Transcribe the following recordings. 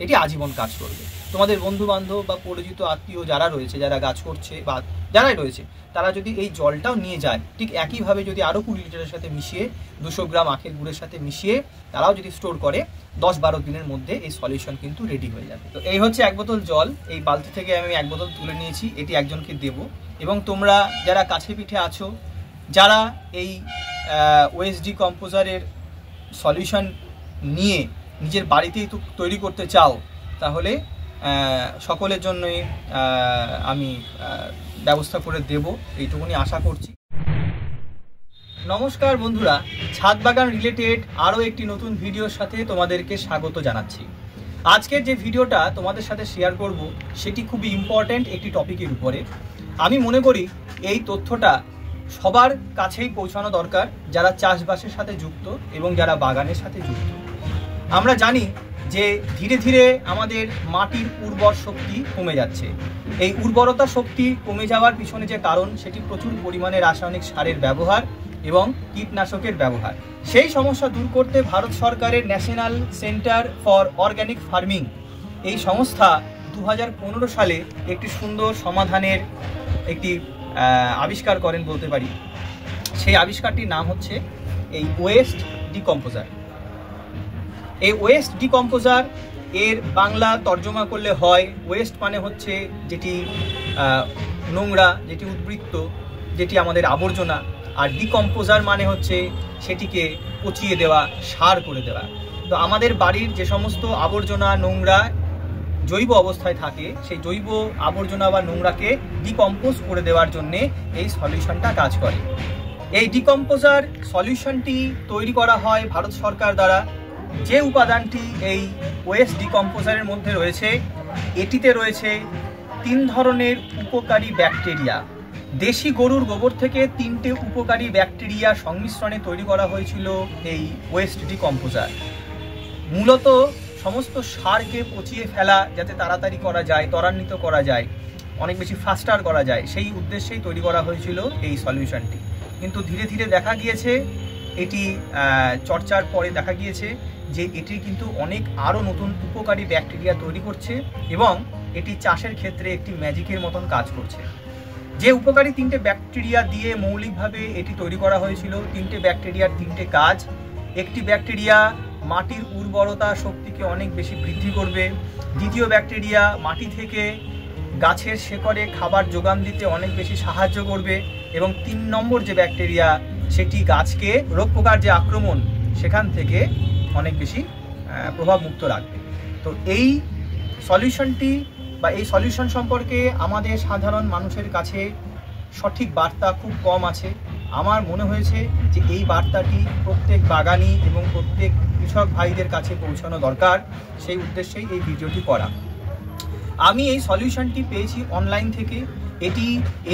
এটি আজীবন কাজ করবে। তোমাদের বন্ধু বান্ধব বা পরিচিত আত্মীয় যারা রয়েছে, যারা গাছ করছে বা যারাই রয়েছে, তারা যদি এই জলটাও নিয়ে যায়, ঠিক একইভাবে যদি আরও 20 লিটারের সাথে মিশিয়ে 200 গ্রাম আখের গুড়ের সাথে মিশিয়ে তারাও যদি স্টোর করে, 10-12 দিনের মধ্যে এই সলিউশন কিন্তু রেডি হয়ে যাবে। তো এই হচ্ছে 1 বোতল জল। এই বালতি থেকে আমি 1 বোতল তুলে নিয়েছি, এটি একজনকে দেব। এবং তোমরা যারা কাছে পিঠে আছো, যারা এই ওএসডি কম্পোজারের সলিউশন নিয়ে নিজের বাড়িতেই তৈরি করতে চাও, তাহলে সকলের জন্যই আমি ব্যবস্থা করে দেব, এইটুকুনি আশা করছি। নমস্কার বন্ধুরা, ছাদ বাগান রিলেটেড আরও একটি নতুন ভিডিওর সাথে তোমাদেরকে স্বাগত জানাচ্ছি। আজকের যে ভিডিওটা তোমাদের সাথে শেয়ার করব, সেটি খুবই ইম্পর্ট্যান্ট একটি টপিকের উপরে। আমি মনে করি এই তথ্যটা সবার কাছেই পৌঁছানো দরকার, যারা চাষবাসের সাথে যুক্ত এবং যারা বাগানের সাথে যুক্ত। আমরা জানি যে ধীরে ধীরে আমাদের মাটির উর্বর শক্তি কমে যাচ্ছে। এই উর্বরতা শক্তি কমে যাওয়ার পিছনে যে কারণ, সেটি প্রচুর পরিমাণে রাসায়নিক সারের ব্যবহার এবং কীটনাশকের ব্যবহার। সেই সমস্যা দূর করতে ভারত সরকারের national centre for organic farming এই সংস্থা 2015 সালে একটি সুন্দর সমাধানের একটি আবিষ্কার করেন বলতে পারি। সেই আবিষ্কারটির নাম হচ্ছে এই ওয়েস্ট ডিকম্পোজার। এই ওয়েস্ট ডিকম্পোজার এর বাংলা তর্জমা করলে হয়, ওয়েস্ট মানে হচ্ছে যেটি নোংরা, যেটি উদ্বৃত্ত, যেটি আমাদের আবর্জনা, আর ডিকম্পোজার মানে হচ্ছে সেটিকে পচিয়ে দেওয়া, সার করে দেওয়া। তো আমাদের বাড়ির যে সমস্ত আবর্জনা নোংরা জৈব অবস্থায় থাকে, সেই জৈব আবর্জনা বা নোংরাকে ডিকম্পোজ করে দেওয়ার জন্যে এই সলিউশনটা কাজ করে। এই ডিকম্পোজার সলিউশনটি তৈরি করা হয় ভারত সরকার দ্বারা। যে উপাদানটি এই ওয়েস্ট ডিকম্পোজারের মধ্যে রয়েছে, এটিতে রয়েছে 3 ধরনের উপকারী ব্যাকটেরিয়া। দেশি গরুর গোবর থেকে 3টে উপকারী ব্যাকটেরিয়া সংমিশ্রণে তৈরি করা হয়েছিল এই ওয়েস্ট ডিকম্পোজার। মূলত সমস্ত সারকে পচিয়ে ফেলা যাতে তাড়াতাড়ি করা যায়, ত্বরান্বিত করা যায়, অনেক বেশি ফাস্টার করা যায়, সেই উদ্দেশ্যেই তৈরি করা হয়েছিল এই সলিউশনটি। কিন্তু ধীরে ধীরে দেখা গিয়েছে, এটি চর্চার পরে দেখা গিয়েছে যে এটি কিন্তু অনেক আরও নতুন উপকারী ব্যাকটেরিয়া তৈরি করছে এবং এটি চাষের ক্ষেত্রে একটি ম্যাজিকের মতন কাজ করছে। যে উপকারী 3টে ব্যাকটেরিয়া দিয়ে মৌলিকভাবে এটি তৈরি করা হয়েছিল, 3টে ব্যাকটেরিয়ার 3টে কাজ। একটি ব্যাকটেরিয়া মাটির উর্বরতা শক্তিকে অনেক বেশি বৃদ্ধি করবে। দ্বিতীয় ব্যাকটেরিয়া মাটি থেকে গাছের শেকড়ে খাবার যোগান দিতে অনেক বেশি সাহায্য করবে। এবং 3 নম্বর যে ব্যাকটেরিয়া, সেটি গাছকে রোগ পোকার যে আক্রমণ, সেখান থেকে অনেক বেশি প্রভাব মুক্ত রাখবে। তো এই সলিউশনটি বা এই সলিউশন সম্পর্কে আমাদের সাধারণ মানুষের কাছে সঠিক বার্তা খুব কম আছে। আমার মনে হয়েছে যে এই বার্তাটি প্রত্যেক বাগানি এবং প্রত্যেক কৃষক ভাইদের কাছে পৌঁছানো দরকার, সেই উদ্দেশ্যেই এই ভিডিওটি করা। আমি এই সলিউশনটি পেয়েছি অনলাইন থেকে। এটি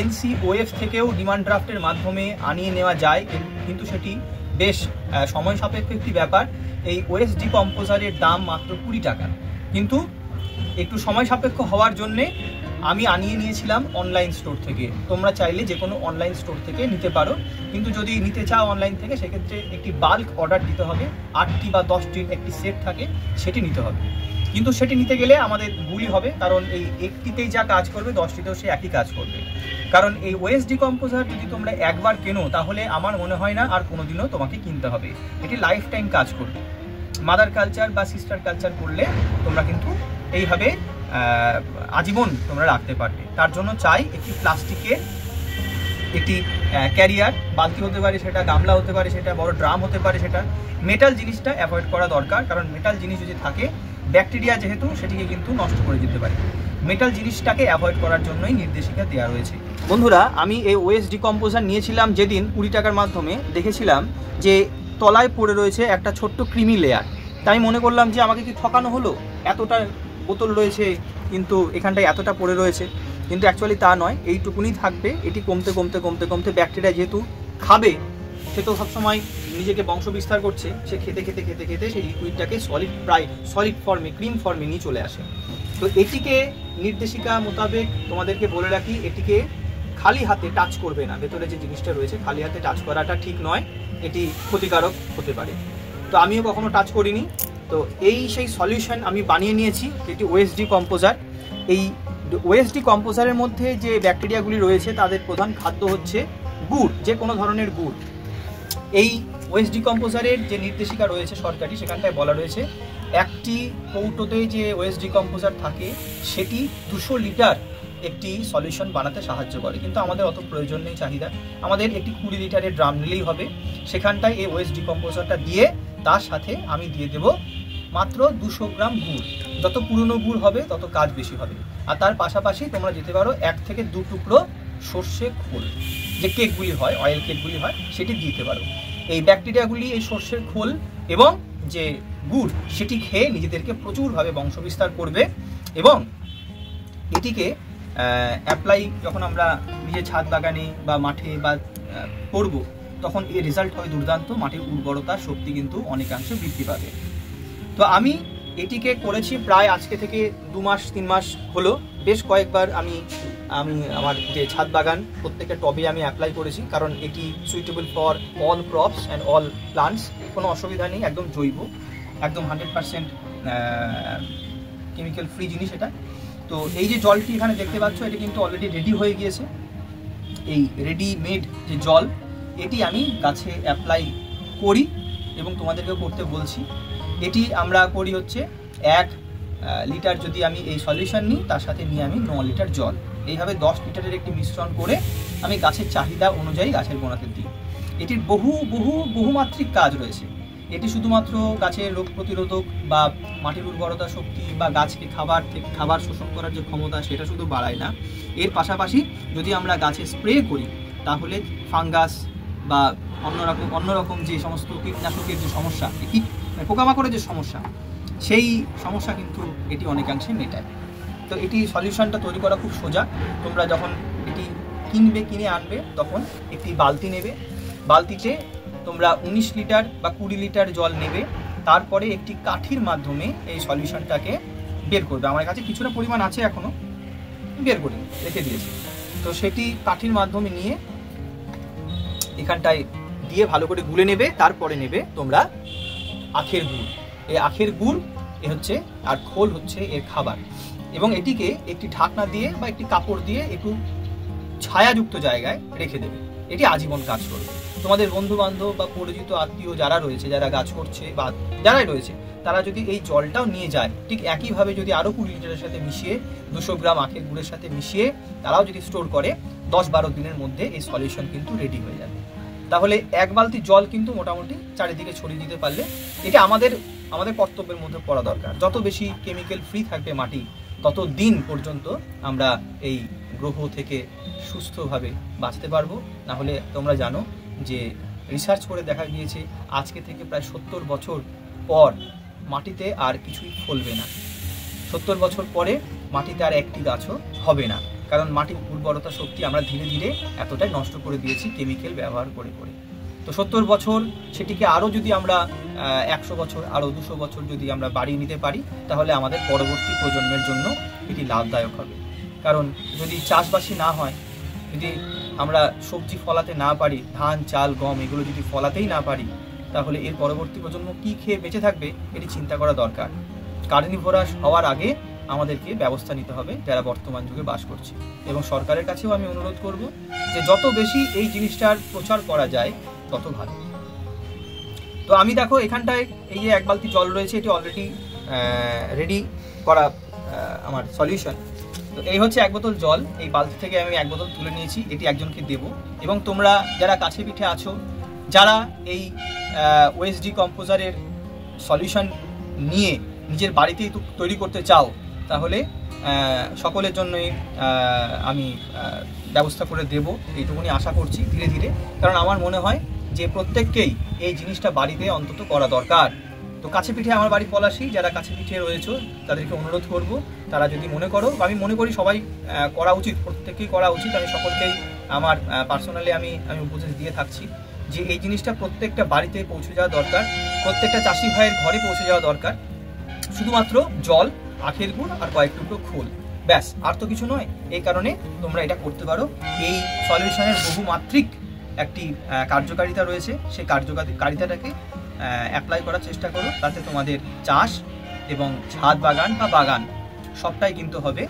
NCOF থেকেও ডিমান্ড ড্রাফটের মাধ্যমে আনিয়ে নেওয়া যায়, কিন্তু সেটি বেশ সময় সাপেক্ষ একটি ব্যাপার। এই ওয়েস্ট ডিকম্পোজারের দাম মাত্র 20 টাকা, কিন্তু একটু সময় সাপেক্ষ হওয়ার জন্যে আমি আনিয়ে নিয়েছিলাম অনলাইন স্টোর থেকে। তোমরা চাইলে যে কোনো অনলাইন স্টোর থেকে নিতে পারো, কিন্তু যদি নিতে চাও অনলাইন থেকে, সেক্ষেত্রে একটি বাল্ক অর্ডার দিতে হবে। 8টি বা 10টির একটি সেট থাকে, সেটি নিতে হবে। কিন্তু সেটি নিতে গেলে আমাদের ভুলই হবে, কারণ এই একটিতেই যা কাজ করবে 10টিতেও সে একই কাজ করবে। কারণ এই ওয়েস্ট ডিকম্পোজার যদি তোমরা একবার কেনো, তাহলে আমার মনে হয় না আর কোনোদিনও তোমাকে কিনতে হবে। এটি লাইফ টাইম কাজ করবে। মাদার কালচার বা সিস্টার কালচার করলে তোমরা কিন্তু এইভাবে আজীবন তোমরা রাখতে পারবে। তার জন্য চাই একটি প্লাস্টিকের একটি ক্যারিয়ার, বালতি হতে পারে সেটা, গামলা হতে পারে সেটা, বড় ড্রাম হতে পারে সেটা। মেটাল জিনিসটা অ্যাভয়েড করা দরকার, কারণ মেটাল জিনিস যদি থাকে, ব্যাকটেরিয়া যেহেতু সেটিকে কিন্তু নষ্ট করে দিতে পারে। মেটাল জিনিসটাকে অ্যাভয়েড করার জন্যই নির্দেশিকা দেওয়া রয়েছে। বন্ধুরা, আমি এই ওয়েস্ট ডিকম্পোজার নিয়েছিলাম যেদিন 20 টাকার মাধ্যমে, দেখেছিলাম যে তলায় পড়ে রয়েছে একটা ছোট্ট ক্রিমি লেয়ার। তাই মনে করলাম যে আমাকে কি ঠকানো হলো, এতটা বোতল রয়েছে কিন্তু এখানটায় এতটা পড়ে রয়েছে। কিন্তু অ্যাকচুয়ালি তা নয়, এইটুকুনি থাকবে। এটি কমতে কমতে কমতে কমতে ব্যাকটেরিয়া যেহেতু খাবে, সে তো সবসময় নিজেকে বংশ বিস্তার করছে, সে খেতে খেতে খেতে খেতে সেই লিকুইডটাকে সলিড ফর্মে, ক্রিম ফর্মে নিয়ে চলে আসে। তো এটিকে নির্দেশিকা মোতাবেক তোমাদেরকে বলে রাখি, এটিকে খালি হাতে টাচ করবে না। ভেতরে যে জিনিসটা রয়েছে, খালি হাতে টাচ করাটা ঠিক নয়, এটি ক্ষতিকারক হতে পারে। তো আমিও কখনো টাচ করিনি। তো এই সেই সলিউশন আমি বানিয়ে নিয়েছি, যেটি ওএসডি কম্পোজার। এই ওএসডি কম্পোজারের মধ্যে যে ব্যাকটেরিয়াগুলি রয়েছে তাদের প্রধান খাদ্য হচ্ছে গুড়, যে কোনো ধরনের গুড়। এই ওএসডি কম্পোজারের যে নির্দেশিকা রয়েছে সরকারি, সেখানটায় বলা রয়েছে একটি কৌটোতে যে ওএসডি কম্পোজার থাকে সেটি 200 লিটার একটি সলিউশন বানাতে সাহায্য করে। কিন্তু আমাদের অত প্রয়োজন নেই, চাহিদা আমাদের একটি 20 লিটারের ড্রাম নিলেই হবে। সেখানটায় এই ওএসডি কম্পোজারটা দিয়ে তার সাথে আমি দিয়ে দেব মাত্র 200 গ্রাম গুড়। যত পুরনো গুড় হবে তত কাজ বেশি হবে। আর তার পাশাপাশি তোমরা দিতে পারো 1 থেকে 2 টুকরো সর্ষে খোল, যে কেকগুলি হয়, অয়েল কেকগুলি হয়, সেটি দিতে পারো। এই ব্যাকটেরিয়াগুলি এই সর্ষের খোল এবং যে গুড় সেটি খেয়ে নিজেদেরকে প্রচুরভাবে বংশবিস্তার করবে এবং এটিকে অ্যাপ্লাই যখন আমরা নিজের ছাদ বাগানে বা মাঠে বা করব, তখন এর রেজাল্ট হয় দুর্দান্ত। মাটির উর্বরতা শক্তি কিন্তু অনেকাংশে বৃদ্ধি পাবে। তো আমি এটিকে করেছি প্রায় আজকে থেকে 2 মাস 3 মাস হলো। বেশ কয়েকবার আমি আমার যে ছাদ বাগান প্রত্যেকটা টবে আমি অ্যাপ্লাই করেছি, কারণ এটি suitable for all crops and all plants. কোনো অসুবিধা নেই, একদম জৈব, একদম 100% কেমিক্যাল ফ্রি জিনিস এটা। তো এই যে জলটি এখানে দেখতে পাচ্ছ, এটি কিন্তু অলরেডি রেডি হয়ে গিয়েছে। এই রেডিমেড যে জল, এটি আমি গাছে অ্যাপ্লাই করি এবং তোমাদেরকেও করতে বলছি। এটি আমরা করি হচ্ছে 1 লিটার যদি আমি এই সলিউশন নিই, তার সাথে নিয়ে আমি 9 লিটার জল, এইভাবে 10 লিটারের একটি মিশ্রণ করে আমি গাছের চাহিদা অনুযায়ী গাছের গোড়াতে দিই। এটির বহুমাত্রিক কাজ রয়েছে। এটি শুধুমাত্র গাছের রোগ প্রতিরোধক বা মাটির উর্বরতা শক্তি বা গাছকে খাবার শোষণ করার যে ক্ষমতা সেটা শুধু বাড়ায় না, এর পাশাপাশি যদি আমরা গাছে স্প্রে করি তাহলে ফাঙ্গাস বা অন্যরকম যে সমস্ত কীটনাশকের যে সমস্যা, পোকামাকড়ের যে সমস্যা, সেই সমস্যা কিন্তু এটি অনেকাংশে মেটায়। তো এটি সলিউশনটা তৈরি করা খুব সোজা। তোমরা যখন এটি কিনে আনবে তখন একটি বালতি নেবে, বালতিতে তোমরা 19 লিটার বা 20 লিটার জল নেবে। তারপরে একটি কাঠির মাধ্যমে এই সলিউশনটাকে বের করবে। আমার কাছে কিছুটা পরিমাণ আছে, এখনো বের করে রেখে দিয়েছি। তো সেটি কাঠির মাধ্যমে নিয়ে এখানটায় দিয়ে ভালো করে গুলে নেবে। তারপরে নেবে তোমরা আখের গুড়। এই আখের গুড় হচ্ছে, আর খোল হচ্ছে এর খাবার, এবং এটিকে একটি ঢাকনা দিয়ে বা একটি কাপড় দিয়ে একটু ছায়াযুক্ত জায়গায় রেখে দেবে। এটি আজীবন কাজ করবে। তোমাদের বন্ধু বান্ধব বা পরিচিত আত্মীয় যারা রয়েছে, যারা গাছ করছে বা যারাই রয়েছে, তারা যদি এই জলটাও নিয়ে যায়, ঠিক একইভাবে যদি আরও 20 লিটারের সাথে মিশিয়ে 200 গ্রাম আখের গুড়ের সাথে মিশিয়ে তারাও যদি স্টোর করে, 10-12 দিনের মধ্যে এই সলিউশন কিন্তু রেডি হয়ে যাবে। তাহলে 1 বালতি জল কিন্তু মোটামুটি চারিদিকে ছড়িয়ে দিতে পারলে, এটা আমাদের কর্তব্যের মধ্যে পড়া দরকার। যত বেশি কেমিক্যাল ফ্রি থাকবে মাটি, তত দিন পর্যন্ত আমরা এই গ্রহ থেকে সুস্থভাবে বাঁচতে পারবো। না হলে তোমরা জানো যে রিসার্চ করে দেখা গিয়েছে আজকে থেকে প্রায় 70 বছর পর মাটিতে আর কিছুই ফলবে না। 70 বছর পরে মাটিতে আর একটি গাছও হবে না, কারণ মাটির উর্বরতা শক্তি আমরা ধীরে ধীরে এতটাই নষ্ট করে দিয়েছি কেমিক্যাল ব্যবহার করে। তো 70 বছর, সেটিকে আরও যদি আমরা 100 বছর, আরও 200 বছর যদি আমরা বাড়িয়ে নিতে পারি, তাহলে আমাদের পরবর্তী প্রজন্মের জন্য এটি লাভদায়ক হবে। কারণ যদি চাষবাসই না হয়, যদি আমরা সবজি ফলাতে না পারি, ধান চাল গম এগুলো যদি ফলাতেই না পারি, তাহলে এর পরবর্তী প্রজন্ম কী খেয়ে বেঁচে থাকবে, এটি চিন্তা করা দরকার। কার্নিভোরাস হওয়ার আগে আমাদেরকে ব্যবস্থা নিতে হবে যারা বর্তমান যুগে বাস করছে। এবং সরকারের কাছেও আমি অনুরোধ করব যে যত বেশি এই জিনিসটার প্রচার করা যায় তত ভালো। তো আমি দেখো এখানটায় এই যে 1 বালতি জল রয়েছে, এটি অলরেডি রেডি করা আমার সলিউশন। তো এই হচ্ছে 1 বোতল জল। এই বালতি থেকে আমি 1 বোতল তুলে নিয়েছি, এটি একজনকে দেব। এবং তোমরা যারা কাছে পিঠে আছো, যারা এই ওএসডি কম্পোজারের সলিউশন নিয়ে নিজের বাড়িতেই তৈরি করতে চাও, তাহলে সকলের জন্যই আমি ব্যবস্থা করে দেব, এইটুকুনি আশা করছি ধীরে ধীরে। কারণ আমার মনে হয় যে প্রত্যেককেই এই জিনিসটা বাড়িতে অন্তত করা দরকার। তো কাছে পিঠে আমার বাড়ি পলাশী, যারা কাছে পিঠে রয়েছে তাদেরকে অনুরোধ করব, তারা যদি মনে করো, আমি মনে করি সবাই করা উচিত, প্রত্যেকেই করা উচিত। আমি সকলকেই আমার পার্সোনালি আমি উপদেশ দিয়ে থাকছি যে এই জিনিসটা প্রত্যেকটা বাড়িতে পৌঁছে যাওয়া দরকার, প্রত্যেকটা চাষি ভাইয়ের ঘরে পৌঁছে যাওয়া দরকার। শুধুমাত্র জল, আখের গুড় আর কয়েক টুকরো খোল, ব্যাস, আর তো কিছু নয়। এই কারণে তোমরা এটা করতে পারো। এই সলিউশনের বহুমাত্রিক একটি কার্যকারিতা রয়েছে, সেই কার্যকারিতাটাকে অ্যাপ্লাই করার চেষ্টা করো, তাতে তোমাদের চাষ এবং ছাদ বাগান বা বাগান সবটাই কিন্তু হবে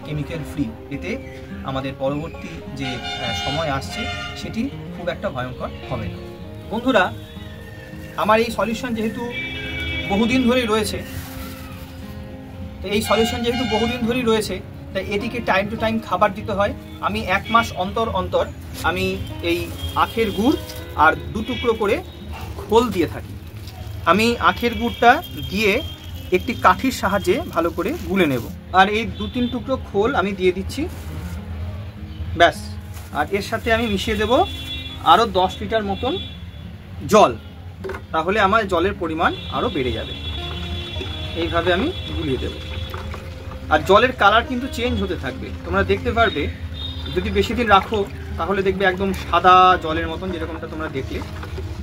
কেমিক্যাল ফ্রি। এতে আমাদের পরবর্তী যে সময় আসছে সেটি খুব একটা ভয়ঙ্কর হবে না। বন্ধুরা, আমার এই সলিউশন যেহেতু বহুদিন ধরেই রয়েছে, তাই এটিকে টাইম টু টাইম খাবার দিতে হয়। আমি 1 মাস অন্তর অন্তর আমি এই আখের গুড় আর 2 টুকরো করে খোল দিয়ে থাকি। আমি আখের গুড়টা দিয়ে একটি কাঠির সাহায্যে ভালো করে গুলে নেব, আর এই 2-3 টুকরো খোল আমি দিয়ে দিচ্ছি, ব্যাস। আর এর সাথে আমি মিশিয়ে দেব আরও 10 লিটার মতন জল, তাহলে আমার জলের পরিমাণ আরও বেড়ে যাবে। এইভাবে আমি গুলিয়ে দেব। আর জলের কালার কিন্তু চেঞ্জ হতে থাকবে, তোমরা দেখতে পারবে। যদি বেশি দিন রাখো তাহলে দেখবে একদম সাদা জলের মতন, যেরকমটা তোমরা দেখলে।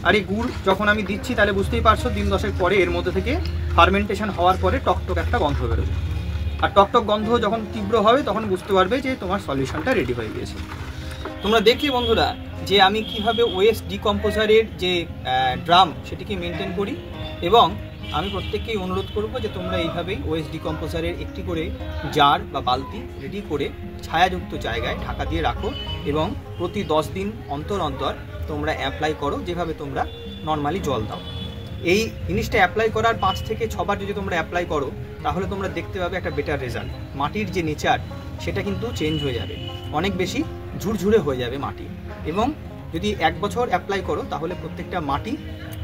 আর এই গুড় যখন আমি দিচ্ছি তাহলে বুঝতেই পারছো, দিন 10 পরে এর মধ্যে থেকে ফার্মেন্টেশন হওয়ার পরে টকটক একটা গন্ধ বেরোবে। আর টকটক গন্ধ যখন তীব্র হবে তখন বুঝতে পারবে যে তোমার সলিউশনটা রেডি হয়ে গিয়েছে। তোমরা দেখলে বন্ধুরা যে আমি কিভাবে ওয়েস্ট ডিকম্পোজারের যে ড্রাম সেটিকে মেনটেন করি, এবং আমি প্রত্যেককেই অনুরোধ করব যে তোমরা এইভাবেই ওয়েস্ট ডিকম্পোজারের একটি করে জার বা বালতি রেডি করে ছায়াযুক্ত জায়গায় ঢাকা দিয়ে রাখো, এবং প্রতি 10 দিন অন্তর অন্তর তোমরা অ্যাপ্লাই করো, যেভাবে তোমরা নর্মালি জল দাও। এই জিনিসটা অ্যাপ্লাই করার 5 থেকে 6 বার যদি তোমরা অ্যাপ্লাই করো তাহলে তোমরা দেখতে পাবে একটা বেটার রেজাল্ট। মাটির যে নেচার সেটা কিন্তু চেঞ্জ হয়ে যাবে, অনেক বেশি ঝুরঝুরে হয়ে যাবে মাটি। এবং যদি 1 বছর অ্যাপ্লাই করো তাহলে প্রত্যেকটা মাটি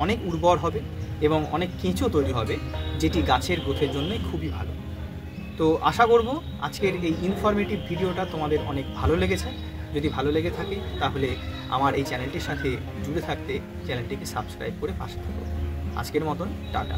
অনেক উর্বর হবে এবং অনেক কেঁচো তৈরি হবে, যেটি গাছের গ্রোথের জন্য খুবই ভালো। তো আশা করব আজকের এই ইনফরমেটিভ ভিডিওটা তোমাদের অনেক ভালো লেগেছে। যদি ভালো লেগে থাকে তাহলে আমার এই চ্যানেলটির সাথে জুড়ে থাকতে চ্যানেলটিকে সাবস্ক্রাইব করে পাশে থাকো। আজকের মতন টাটা।